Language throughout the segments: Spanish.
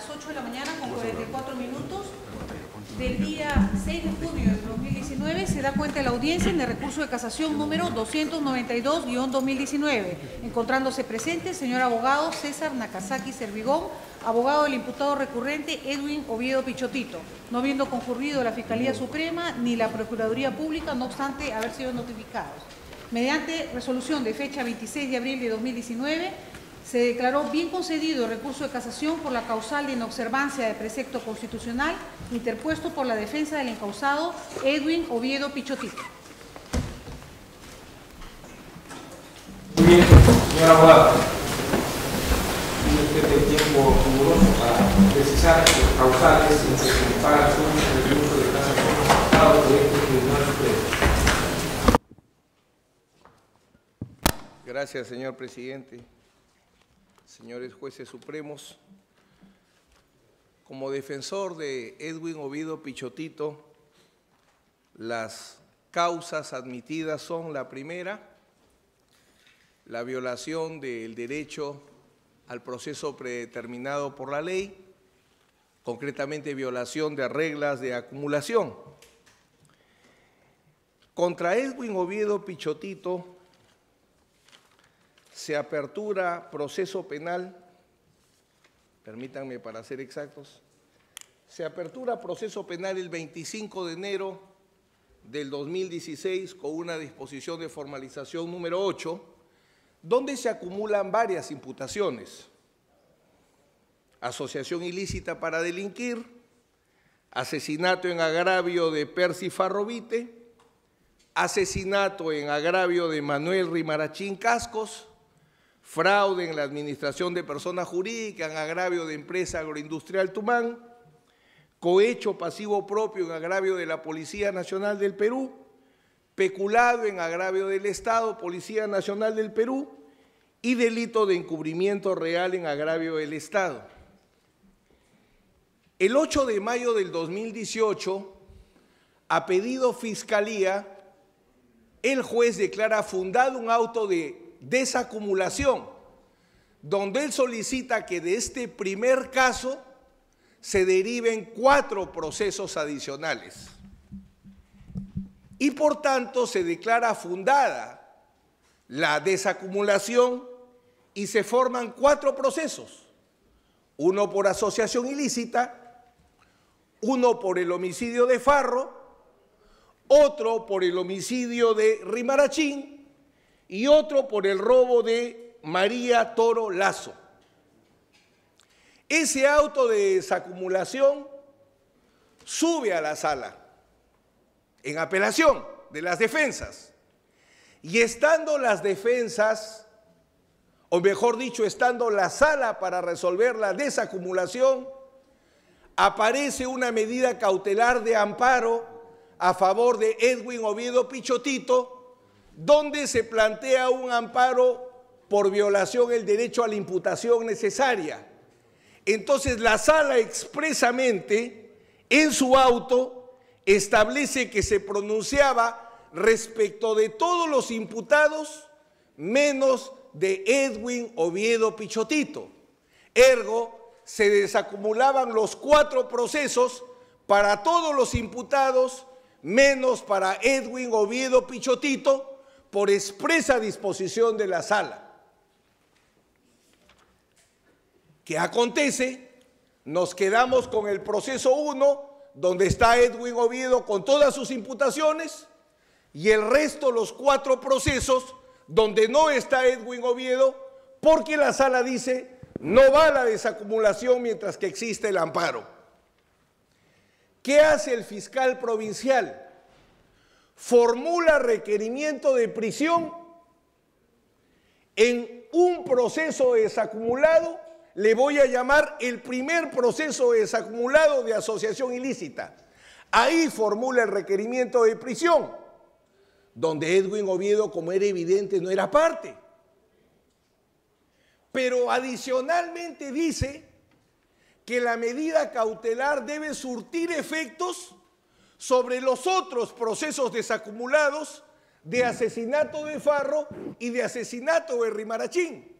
las 8 de la mañana con 44 minutos del día 6 de junio de 2019 se da cuenta de la audiencia en el recurso de casación número 292-2019, encontrándose presente el señor abogado César Nakazaki Servigón, abogado del imputado recurrente Edwin Oviedo Pichotito, no habiendo concurrido la Fiscalía Suprema ni la Procuraduría Pública, no obstante haber sido notificados. Mediante resolución de fecha 26 de abril de 2019, se declaró bien concedido el recurso de casación por la causal de inobservancia de precepto constitucional interpuesto por la defensa del encausado Edwin Oviedo Pichotito. Muy bien, señor abogado. Tiene usted el tiempo riguroso para precisar los causales en que se ampara su recurso de casación presentado por este Tribunal Supremo. Gracias, señor presidente. Señores jueces supremos, como defensor de Edwin Oviedo Pichotito, las causas admitidas son: la primera, la violación del derecho al proceso predeterminado por la ley, concretamente violación de reglas de acumulación. Contra Edwin Oviedo Pichotito se apertura proceso penal, permítanme para ser exactos, se apertura proceso penal el 25 de enero del 2016 con una disposición de formalización número 8, donde se acumulan varias imputaciones: asociación ilícita para delinquir, asesinato en agravio de Percy Farrovite, asesinato en agravio de Manuel Rimarachín Cascos, fraude en la administración de personas jurídicas en agravio de Empresa Agroindustrial Tumán, cohecho pasivo propio en agravio de la Policía Nacional del Perú, peculado en agravio del Estado, Policía Nacional del Perú, y delito de encubrimiento real en agravio del Estado. El 8 de mayo del 2018, a pedido Fiscalía, el juez declara fundado un auto de desacumulación, donde él solicita que de este primer caso se deriven 4 procesos adicionales. Y por tanto se declara fundada la desacumulación y se forman 4 procesos: uno por asociación ilícita, uno por el homicidio de Farro, otro por el homicidio de Rimarachín y otro por el robo de María Toro Lazo. Ese auto de desacumulación sube a la sala en apelación de las defensas, y estando las defensas, o mejor dicho, estando la sala para resolver la desacumulación, aparece una medida cautelar de amparo a favor de Edwin Oviedo Pichotito, donde se plantea un amparo por violación del derecho a la imputación necesaria. Entonces la sala expresamente en su auto establece que se pronunciaba respecto de todos los imputados menos de Edwin Oviedo Pichotito. Ergo, se desacumulaban los 4 procesos para todos los imputados menos para Edwin Oviedo Pichotito, por expresa disposición de la sala. ¿Qué acontece? Nos quedamos con el proceso 1, donde está Edwin Oviedo con todas sus imputaciones, y el resto, los 4 procesos, donde no está Edwin Oviedo, porque la sala dice no va a la desacumulación mientras que existe el amparo. ¿Qué hace el fiscal provincial? Formula requerimiento de prisión en un proceso desacumulado, le voy a llamar el primer proceso desacumulado de asociación ilícita. Ahí formula el requerimiento de prisión, donde Edwin Oviedo, como era evidente, no era parte. Pero adicionalmente dice que la medida cautelar debe surtir efectos sobre los otros procesos desacumulados de asesinato de Farro y de asesinato de Rimarachín.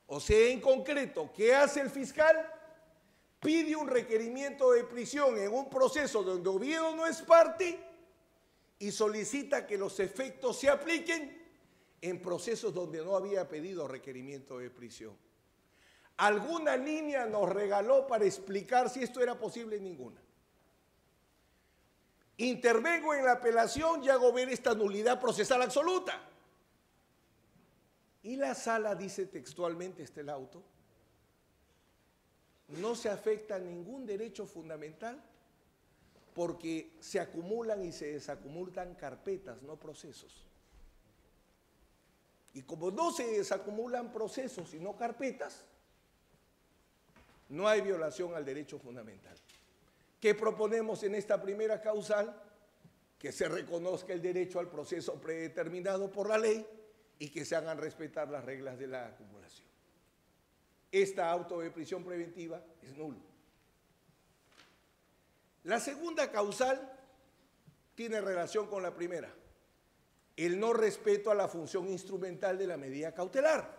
O sea, en concreto, ¿qué hace el fiscal? pide un requerimiento de prisión en un proceso donde Oviedo no es parte y solicita que los efectos se apliquen en procesos donde no había pedido requerimiento de prisión. ¿Alguna línea nos regaló para explicar si esto era posible? Ninguna. Intervengo en la apelación y hago ver esta nulidad procesal absoluta. Y la sala dice textualmente, está el auto, no se afecta ningún derecho fundamental porque se acumulan y se desacumulan carpetas, no procesos. Y como no se desacumulan procesos y no carpetas, no hay violación al derecho fundamental. ¿Qué proponemos en esta primera causal? Que se reconozca el derecho al proceso predeterminado por la ley y que se hagan respetar las reglas de la acumulación. Esta auto de prisión preventiva es nulo. La segunda causal tiene relación con la primera, el no respeto a la función instrumental de la medida cautelar.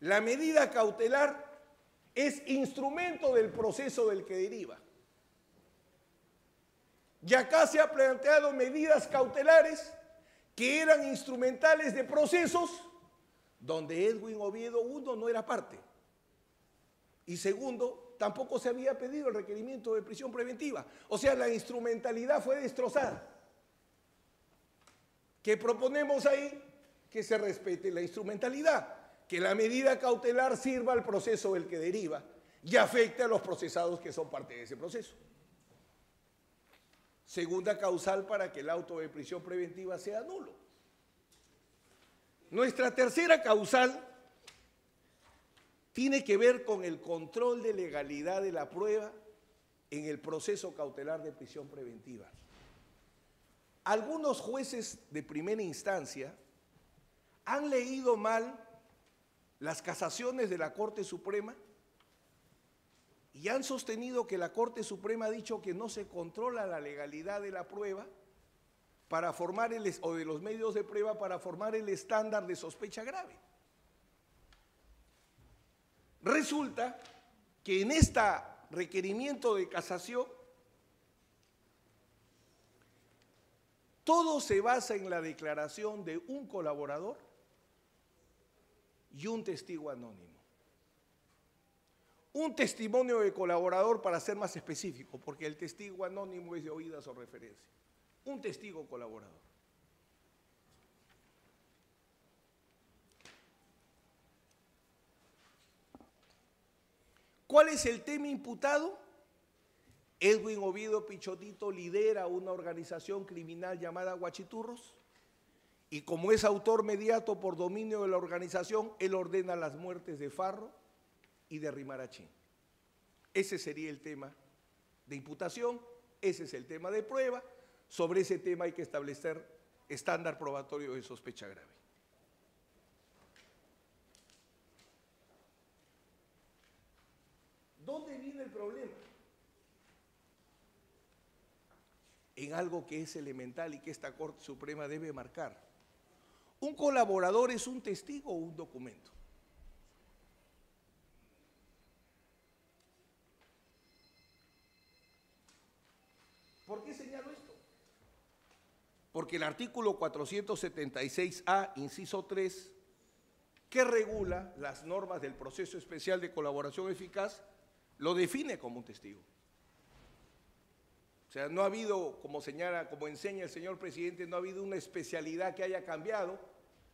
La medida cautelar es instrumento del proceso del que deriva. Y acá se ha planteado medidas cautelares que eran instrumentales de procesos donde Edwin Oviedo, uno, no era parte. Y segundo, tampoco se había pedido el requerimiento de prisión preventiva. O sea, la instrumentalidad fue destrozada. ¿Qué proponemos ahí? Que se respete la instrumentalidad, que la medida cautelar sirva al proceso del que deriva y afecte a los procesados que son parte de ese proceso. Segunda causal para que el auto de prisión preventiva sea nulo. Nuestra tercera causal tiene que ver con el control de legalidad de la prueba en el proceso cautelar de prisión preventiva. Algunos jueces de primera instancia han leído mal las casaciones de la Corte Suprema y han sostenido que la Corte Suprema ha dicho que no se controla la legalidad de la prueba para formar o de los medios de prueba para formar el estándar de sospecha grave. Resulta que en este requerimiento de casación todo se basa en la declaración de un colaborador y un testigo anónimo. Un testimonio de colaborador, para ser más específico, porque el testigo anónimo es de oídas o referencia. Un testigo colaborador. ¿Cuál es el tema imputado? Edwin Oviedo Pichotito lidera una organización criminal llamada Huachiturros y como es autor mediato por dominio de la organización, él ordena las muertes de Farro y de Rimarachín. Ese sería el tema de imputación, ese es el tema de prueba. Sobre ese tema hay que establecer estándar probatorio de sospecha grave. ¿Dónde viene el problema? En algo que es elemental y que esta Corte Suprema debe marcar. ¿Un colaborador es un testigo o un documento? ¿Por qué señalo esto? Porque el artículo 476A, inciso 3, que regula las normas del proceso especial de colaboración eficaz, lo define como un testigo. O sea, no ha habido, como enseña el señor presidente, no ha habido una especialidad que haya cambiado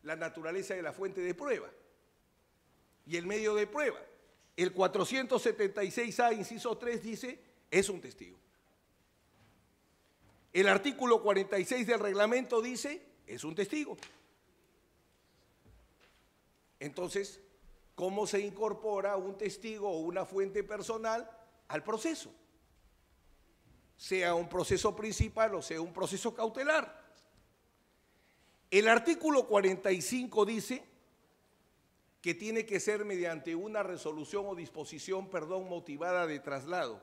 la naturaleza de la fuente de prueba y el medio de prueba. El 476A, inciso 3, dice, es un testigo. El artículo 46 del reglamento dice, es un testigo. Entonces, ¿cómo se incorpora un testigo o una fuente personal al proceso? Sea un proceso principal o sea un proceso cautelar. El artículo 45 dice que tiene que ser mediante una resolución o disposición, motivada de traslado,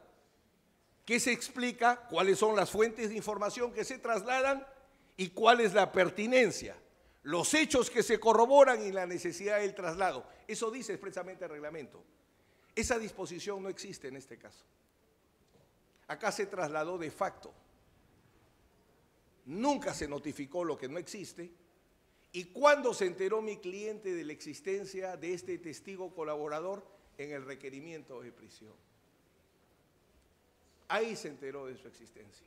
que se explica cuáles son las fuentes de información que se trasladan y cuál es la pertinencia, los hechos que se corroboran y la necesidad del traslado. Eso dice expresamente el reglamento. Esa disposición no existe en este caso. acá se trasladó de facto. Nunca se notificó lo que no existe. ¿Y cuándo se enteró mi cliente de la existencia de este testigo colaborador? En el requerimiento de prisión. Ahí se enteró de su existencia.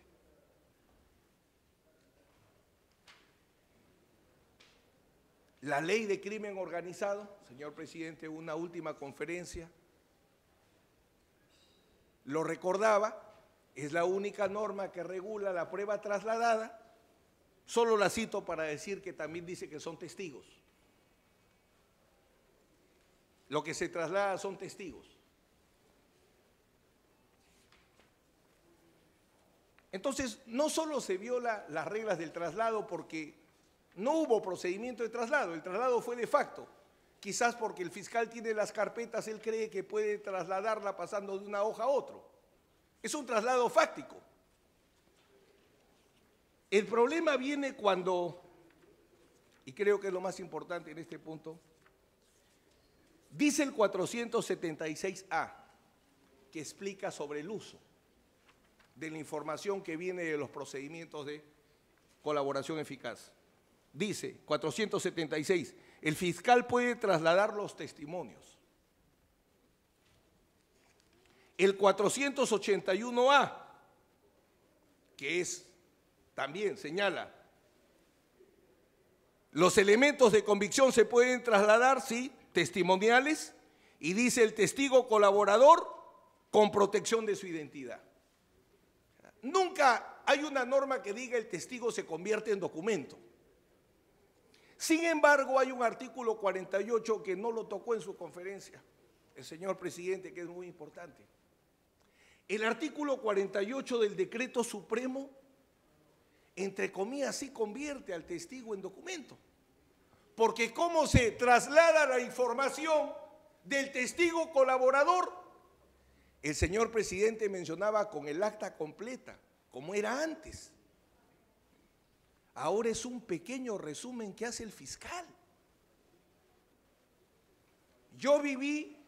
La ley de crimen organizado, señor presidente, una última conferencia, lo recordaba, es la única norma que regula la prueba trasladada. Solo la cito para decir que también dice que son testigos. Lo que se traslada son testigos. Entonces, no solo se viola las reglas del traslado porque no hubo procedimiento de traslado, el traslado fue de facto. Quizás porque el fiscal tiene las carpetas, él cree que puede trasladarla pasando de una hoja a otro. Es un traslado fáctico. El problema viene cuando, y creo que es lo más importante en este punto, dice el 476A, que explica sobre el uso de la información que viene de los procedimientos de colaboración eficaz. Dice 476, el fiscal puede trasladar los testimonios. El 481A, que es también señala, los elementos de convicción se pueden trasladar, sí, testimoniales, y dice el testigo colaborador con protección de su identidad. Nunca hay una norma que diga el testigo se convierte en documento. Sin embargo, hay un artículo 48 que no lo tocó en su conferencia el señor presidente, que es muy importante. El artículo 48 del Decreto Supremo, entre comillas, sí convierte al testigo en documento. Porque ¿cómo se traslada la información del testigo colaborador? El señor presidente mencionaba con el acta completa, como era antes. Ahora es un pequeño resumen que hace el fiscal. Yo viví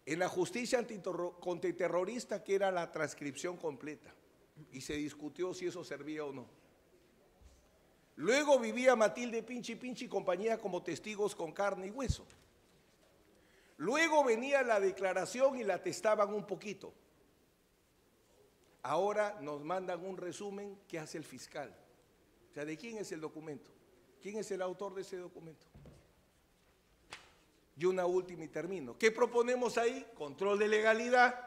en la justicia antiterrorista, que era la transcripción completa, y se discutió si eso servía o no. Luego vivía Matilde Pinchi y compañía como testigos con carne y hueso. Luego venía la declaración y la testaban un poquito. Ahora nos mandan un resumen que hace el fiscal. O sea, ¿de quién es el documento? ¿Quién es el autor de ese documento? Y una última y termino. ¿Qué proponemos ahí? Control de legalidad,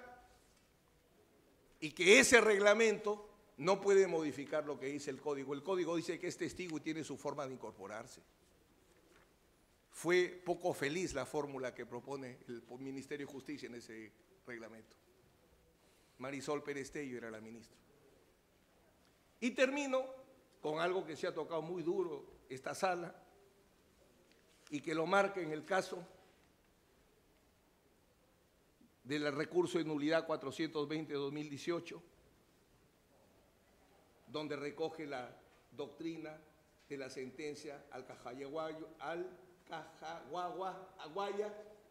y que ese reglamento no puede modificar lo que dice el código. El código dice que es testigo y tiene su forma de incorporarse. Fue poco feliz la fórmula que propone el Ministerio de Justicia en ese reglamento. Marisol Pérez Tello era la ministra. Y termino con algo que se ha tocado muy duro esta sala y que lo marca en el caso del recurso de nulidad 420-2018, donde recoge la doctrina de la sentencia Al-Cajaguaya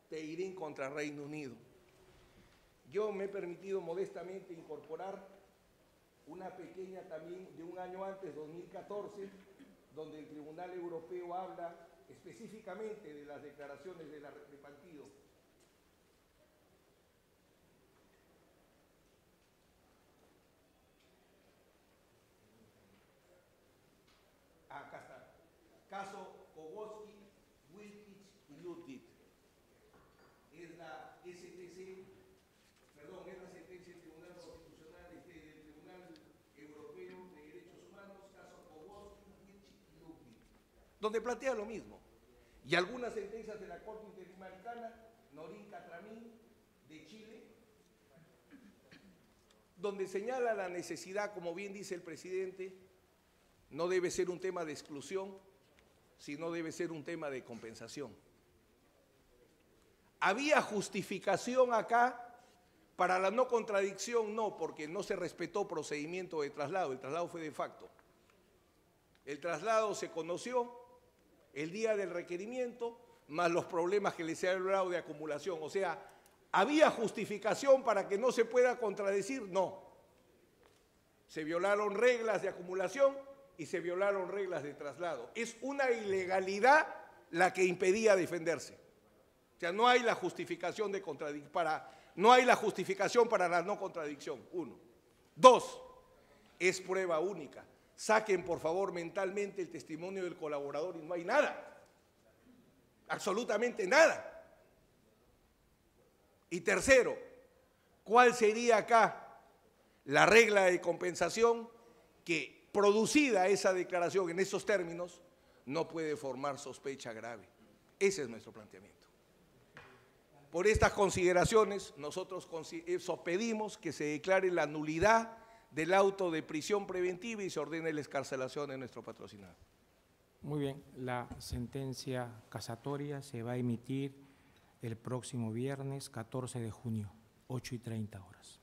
Teirín contra Reino Unido. Yo me he permitido modestamente incorporar una pequeña también de un año antes, 2014, donde el Tribunal Europeo habla específicamente de las declaraciones de partido. Acá está. Caso Kowalski, Wilkich y Ludwig. Es la STC, perdón, es la sentencia del Tribunal Constitucional, del Tribunal Europeo de Derechos Humanos, caso Kowalski, Wilkich y Ludwig, donde plantea lo mismo. Y algunas sentencias de la Corte Interamericana, Norín Catramín, de Chile, donde señala la necesidad, como bien dice el presidente, no debe ser un tema de exclusión, sino debe ser un tema de compensación. ¿Había justificación acá para la no contradicción? No, porque no se respetó procedimiento de traslado, el traslado fue de facto. El traslado se conoció el día del requerimiento, más los problemas que les he hablado de acumulación. O sea, ¿Había justificación para que no se pueda contradecir? No. Se violaron reglas de acumulación y se violaron reglas de traslado. Es una ilegalidad la que impedía defenderse. O sea, no hay la justificación para la no contradicción, 1. 2, es prueba única. Saquen, por favor, mentalmente el testimonio del colaborador y no hay nada. Absolutamente nada. Y tercero, ¿cuál sería acá la regla de compensación que, producida esa declaración en esos términos, no puede formar sospecha grave? Ese es nuestro planteamiento. Por estas consideraciones, nosotros pedimos que se declare la nulidad del auto de prisión preventiva y se ordene la excarcelación de nuestro patrocinado. Muy bien, la sentencia casatoria se va a emitir el próximo viernes 14 de junio, 8:30 horas.